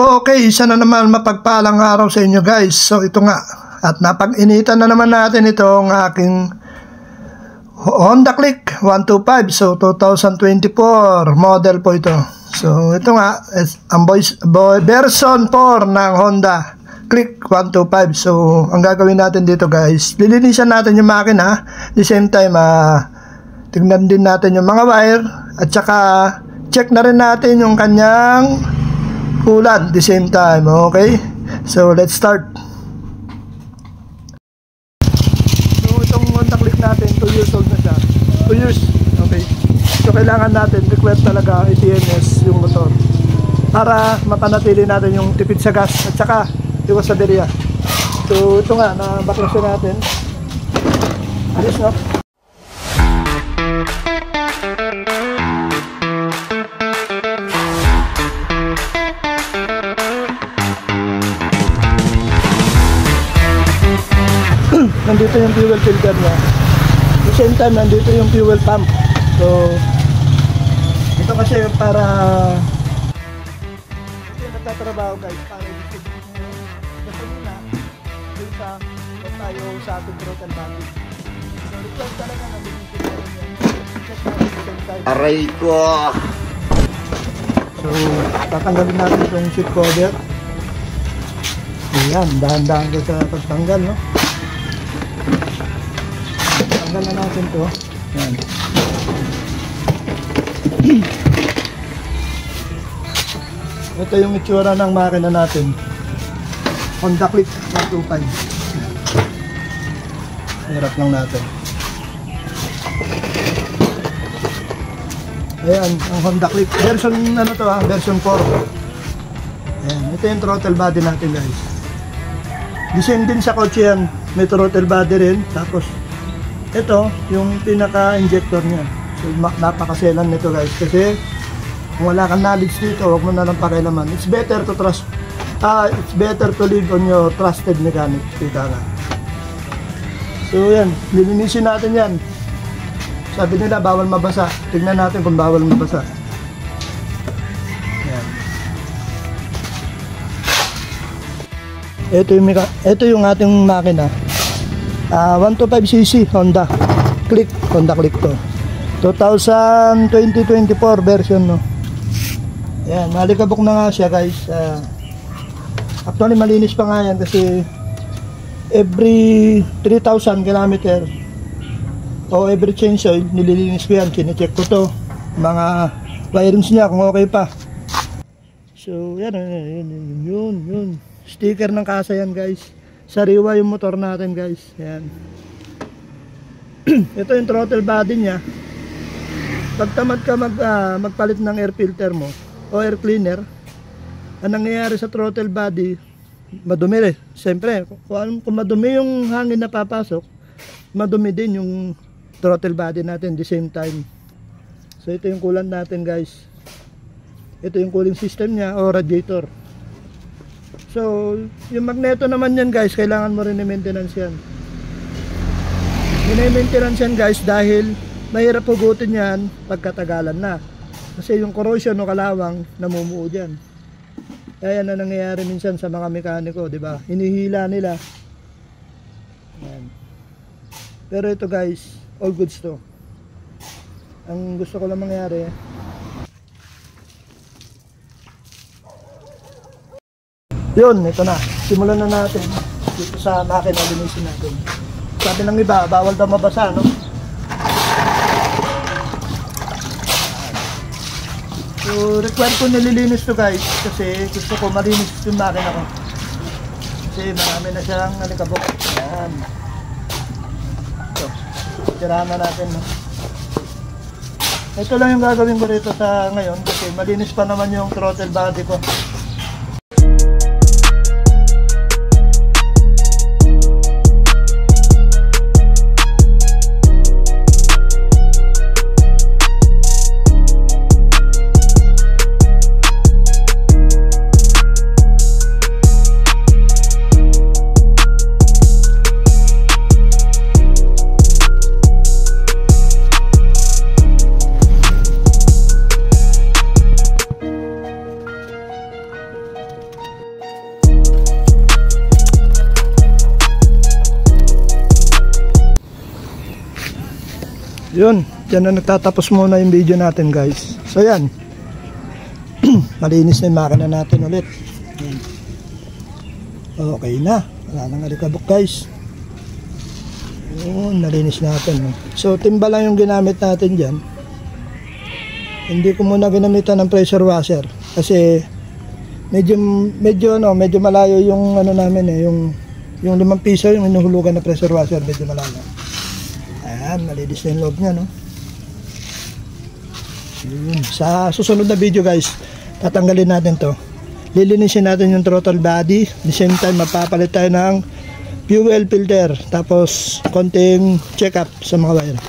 Okay, isa na naman mapagpalang araw sa inyo guys. So ito nga, at napag-initan na naman natin itong aking Honda Click 125. So 2024 model po ito. So ito nga, ang version 4 ng Honda Click 125. So ang gagawin natin dito guys, lilinisan natin yung makina. At the same time, tignan din natin yung mga wire. At saka check na rin natin yung kanyang ulan the same time. Okay, so let's start. So itong Honda Click natin, 2 years old na siya, 2 years. Okay, so kailangan natin request talaga ETNS yung motor para mapanatili natin yung tipid sa gas at saka iwas sa berya. So ito nga, nabaklasin natin. Alis no. Nandito yung fuel filter niya. At the same time, nandito yung fuel pump. So, ito kasi para ito yung nagtatrabaho guys, para i-distribute nyo gasolina dun sa tayo sa ating throttle body. So, request talaga nandito yung filter niya. Check natin the same time. Aray ko! So, tatanggalin natin itong seat cover. Ayan, dahan-dahan ko sa pagtanggal, no? Tanggal na natin to. Ayan. Ito yung itsura ng makina natin, Honda Click 125. Hirap lang natin. Ayan, ang Honda Click version ano to, version 4. Ayan, ito yung throttle body natin guys. The same din sa kotse yan, may throttle body rin. Tapos ito yung pinaka-injector niya. So napakaselan nito guys, kasi kung wala kang knowledge dito, huwag mo na lang pakialaman. It's better to trust, it's better to live on your trusted mechanic. Kita nga. So yan, lilinisin natin yan. Sabi nila bawal mabasa. Tingnan natin kung bawal mabasa. Yan. Ito yung ating makina. 125cc Honda Click to 2024 version, no. Ayan, malikabok na nga siya guys. Actually malinis pa nga yan kasi every 3,000 km o every change oil nililinis ko yan, chinecheck ko to mga wirings niya kung okay pa. So yan, yun sticker ng kasa yan guys. Sariwa yung motor natin guys. Ayan. Ito yung throttle body niya. Pag tamad ka magpalit ng air filter mo o air cleaner, ang nangyayari sa throttle body, madumi siyempre, kung madumi yung hangin na papasok, madumi din yung throttle body natin the same time. So ito yung coolant natin guys. Ito yung cooling system niya o radiator. So, yung magneto naman yan guys, kailangan mo rin i-maintenance yan. I-maintenance yan guys dahil mahirap hugutin yan pagkatagalan na. Kasi yung corrosion o kalawang namumuo dyan. Kaya yan na nangyayari minsan sa mga mekaniko, di ba? Hinihila nila. Yan. Pero ito guys, all goods to. Ang gusto ko lang mangyari, yun, ito na. Simulan na natin dito sa makina, linisin natin. Sabi ng iba, bawal daw mabasa, no? So, require ko nililinis to guys kasi gusto ko malinis yung makina ko. Kasi marami na siyang nalikabok. Ayan. So, tirahan na natin, no? Ito lang yung gagawin ko rito sa ngayon kasi malinis pa naman yung throttle body ko. Yun, dyan na nagtatapos muna yung video natin guys. So yan, malinis na yung makina natin ulit. Okay na, wala nang alikabok guys. Yun, nalinis natin. So timba lang yung ginamit natin dyan. Hindi ko muna ginamitan ng pressure washer kasi medyo malayo yung ano namin yung 5 piso yung inuhulugan na pressure washer, medyo malayo. Ayan, malinis na yung loob niya, no? Yun. Sa susunod na video guys, tatanggalin natin to, lilinisin natin yung throttle body, at the same time mapapalit tayo ng fuel filter, tapos konting check up sa mga wire.